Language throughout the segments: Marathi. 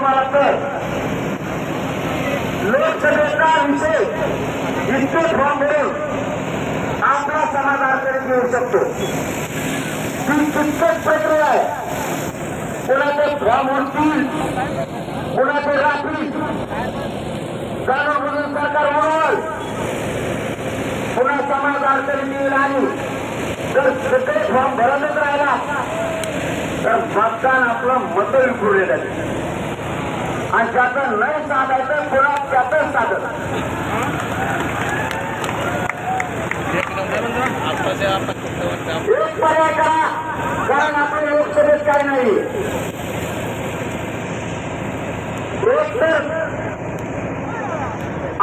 तुम्हाला तर लोकसभेचा विषय इतके फॉर्म भरून आपला समाज अडचणीत येऊ शकतो ती कितपत प्रक्रिया आहे. कोणाचे फॉर्म होतील, कोणाचे राहतील, कानून सरकार म्हणून पुन्हा समाज अडचणीत येईल आणि जर सगळे फॉर्म भरतच राहिला तर मतदान आपलं मत विखुरले जाते आणि ज्याचं नाही साधायचं पुन्हा त्यातच साधत. एक पर्याय करा कारण आपल्या लोकसभेत काही नाही. एक तर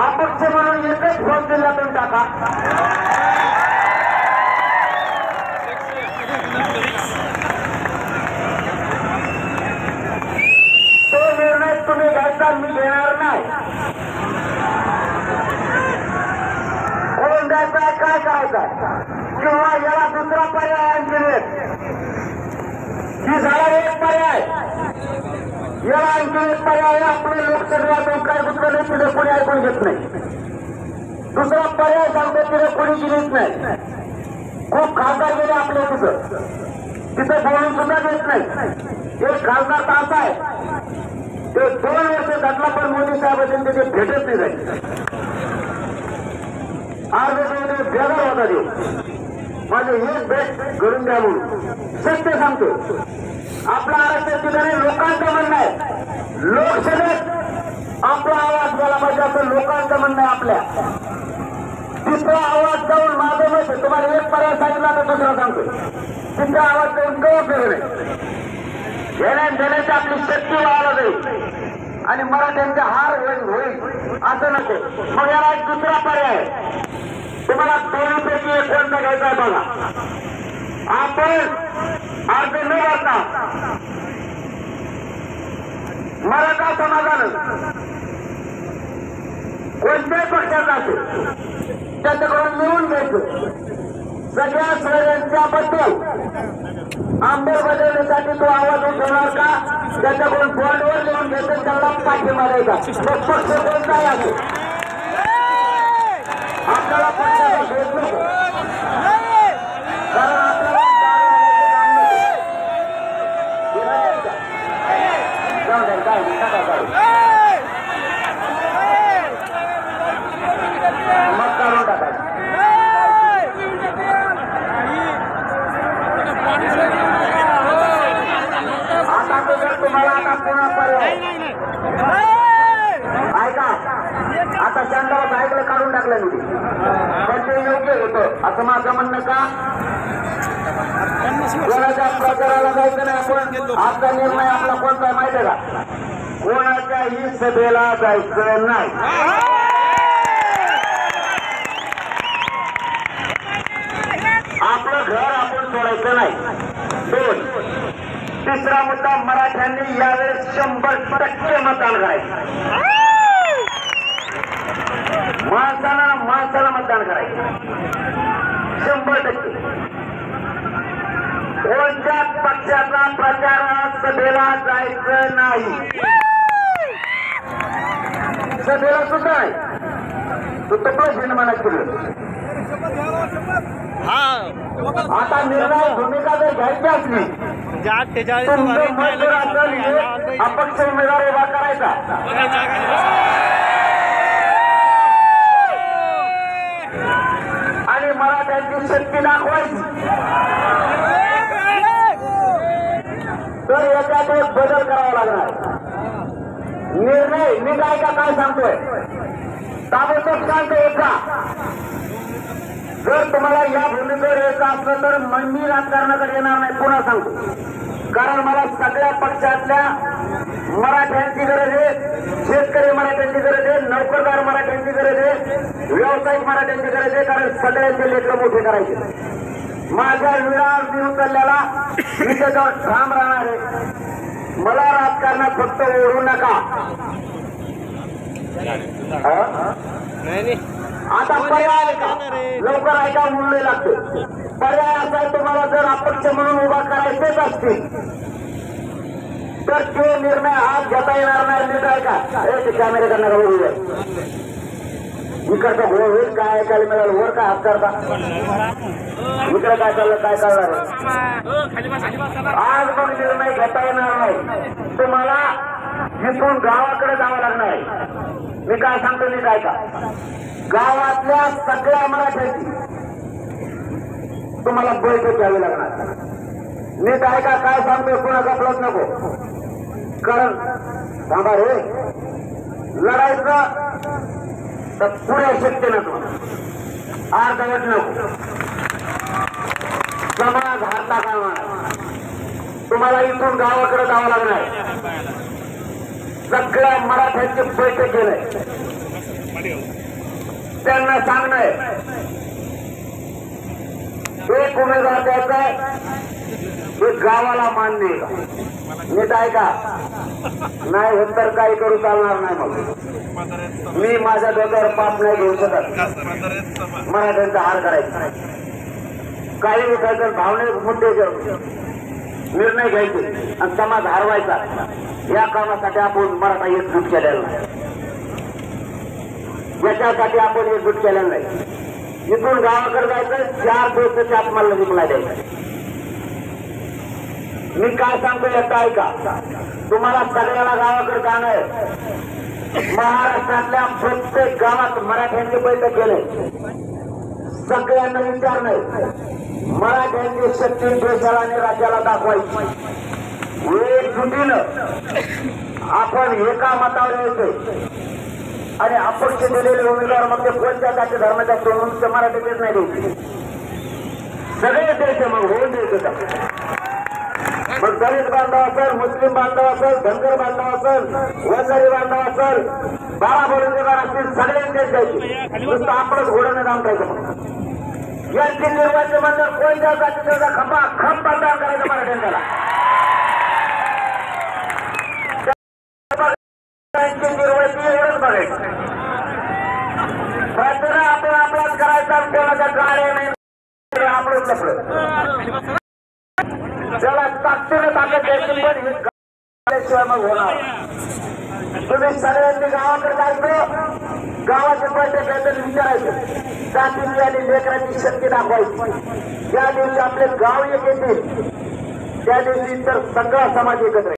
अपक्ष म्हणून एकच फॉर्म जिल्ह्यातून टाका. तो निर्णय तुम्ही घ्यायचा, मी घेणार नाही. कोण द्यायचा काय करायचा किंवा याला दुसरा पर्याय आणखी ही झाला एक पर्याय. याला आणखी एक पर्याय आपल्या लोकसभेतून काय दुसरं नाही तिथे कोणी ऐकून घेत नाही. दुसरा पर्याय सांगतो तिथे कोणी गिरीत नाही. खूप खासदार गेले आपल्या तिथं बोलून सुद्धा देत नाही. एक खासदार तास आहे ते 2 वर्ष घटला पण मोदी साहेबांनी तिथे भेटत नाही जाईल. आज बेजार होता देऊ माझे एक भेट घडून द्या म्हणून सत्य सांगतो. आपला आरक्षण ठिकाणी लोकांचं म्हणणं आहे. लोकसभेत आपला आवाज गेला पाहिजे असं लोकांचं म्हणणं आहे. आपल्या तिथं आवाज जाऊन माझं मत तुम्हाला एक पर्याय सांगितला तर दुसरा सांगतो. तिथं आवाज जाऊन काही उपयोग नाही. घेण्या देण्याची आपली शक्ती वाढवला जाईल आणि मराठ्यांचा हार होईल असं नको. मग याला एक दुसरा पर्याय तुम्हाला दोन्हीपैकी एक कोणता घ्यायचा आहे बघा. आपण अर्ज न करता मराठा समाजानं कोणत्याही पक्षाचा असेल त्याच्याकडून मिळून घ्यायचं. सगळ्या सोयऱ्यांच्याबद्दल अंमलबजावणीसाठी तो आवाज उठवणार का त्याच्याकडून बॉन्डवर लिहून घ्यायचं त्याला पाठिंबा द्यायचा. पक्ष कोणताही असेल आपल्याला पक्षाला भेट नको कारण आपल्याला मग काढून टाकायचं. आता जर तुम्हाला आता पुन्हा पर्याय ऐका. आता चंद्रावर ऐकलं काढून टाकलं मी पण ते योग्य होतं असं माझं म्हणणं का. कोणाच्या प्रचाराला जायचं नाही आपण. आपला निर्णय आपला कोणता आहे माहिती आहे का. कोणाच्याही सभेला जायचं नाही. आपलं घर आपण सोडायचं नाही. 2. तिसरा मुद्दा मराठ्यांनी यावेळेस 100% मतदान करायचं. माणसाला मतदान करायचं 100%. कोणत्याच पक्षाचा प्रचार सभेला जायचं नाही. सभेला सुद्धा नाही. तो तपलं मनात केलं. आता निर्णय भूमिका जर घ्यायची असली अपक्ष उमेदवार उभा करायचा आणि मराठ्यांची शक्ती दाखवायची तर याच्यात एक बदल करावा लागणार. निर्णय मी काय सांगतोय ताबडतोब सांगतो. एका जर तुम्हाला या भूमिकेवर यायचं असलं तर मी राजकारणाकडे येणार नाही. पुन्हा सांगतो कारण मला सगळ्या पक्षातल्या मराठ्यांची गरज आहे. शेतकरी मराठ्यांची गरज आहे. नोकरदार मराठ्यांची गरज आहे. व्यावसायिक मराठ्यांची गरज आहे. कारण सगळ्यांचे लेकर मोठे करायचे. माझ्या विरार देऊ चालल्याला मी त्याच्यावर ठाम राहणार आहे. मला राजकारणात फक्त ओढू नका. आता पर्याय का लवकर ऐका म्हणले लागते. पर्याय असा आहे तुम्हाला जर अपक्ष म्हणून उभा करायचेच असतील तर तो निर्णय आज घेता येणार नाही. नीट ऐका. ते कॅमेरे करणार बघू इकडचा घोळ होईल काय ऐकायला मिळालं वर काय हात करता इकडे काय चाललं काय चालणार आज मग निर्णय घेता येणार नाही. तुम्हाला इथून गावाकडे जावं लागणार. मी काय सांगतो नीट ऐका. गावातल्या सगळ्या मराठ्यांची तुम्हाला बैठक घ्यावी लागणार. नीट ऐका काय सांगतोय पुन्हा गपलत नको. कारण थांबा रे लढायचं तर पुऱ्या शक्तीनं अर्धवट नको. समाज हारता कामा तुम्हाला इथून गावाकडे जावं लागणार. सगळ्या मराठ्यांची बैठक केलंय. त्यांना सांगणं एक उमेदवार द्यायचा हे गावाला मान्य आहे का. नीट ऐका नाही होत तर काही करू चालणार नाही. मग मी माझ्या डोक्यावर पाप नाही घेऊ शकत. मराठ्यांचा हार करायचा काही उठायचं भावनिक मुद्दे निर्णय घ्यायचे आणि समाज हरवायचा. या कामासाठी आपण मराठा एकजूट केलेला नाही. याच्यासाठी आपण एकजूट केलेला नाही. इथून गावाकडे जायचं 4 दिवसाच्या आत्माला रिप्लाय द्यायचा. मी काय सांगतो याचा ऐका. तुम्हाला सगळ्याला गावाकडे जाणं आहे. महाराष्ट्रातल्या प्रत्येक गावात मराठ्यांची बैठक केली. सगळ्यांना विचारणं मराठ्यांची शक्ती देशाला आणि राज्याला दाखवायची. एकजुटीनं आपण एका मतावर यायचंय आणि अपक्ष दिलेले उमेदवार मग ते कोणत्या जाती धर्माच्या सोडून ते मराठीचेच नाही द्यायचे. सगळे द्यायचे मग होऊन द्यायचं. मग दलित बांधव असेल मुस्लिम बांधव असेल धनगर बांधव असेल वंजारी बांधव असेल बाळा बोलणेदार असतील सगळ्यांचेच द्यायचे. नुसतं आपणच घोडं काम करायचं. यांची निर्वाचन मंडळ कोणत्या जातीचा खंबा मतदान करायचं मराठ्यांना. निर्वाचन एवढंच बघायचं. प्रत्येक आपण आपलाच करायचा कोणाच्या गाड्या नाही आपलंच लपडं. त्याला ताकदीने ताकद द्यायची पण ही गाड्याशिवाय मग होणार. तुम्ही सगळ्यांनी गावाकडे जायचं. गावाचे पैसे काहीतरी विचारायचं. जातीची आणि लेकरांची शक्ती दाखवायची. ज्या दिवशी आपले गाव एक येतील त्या दिवशी तर सगळा समाज एकत्र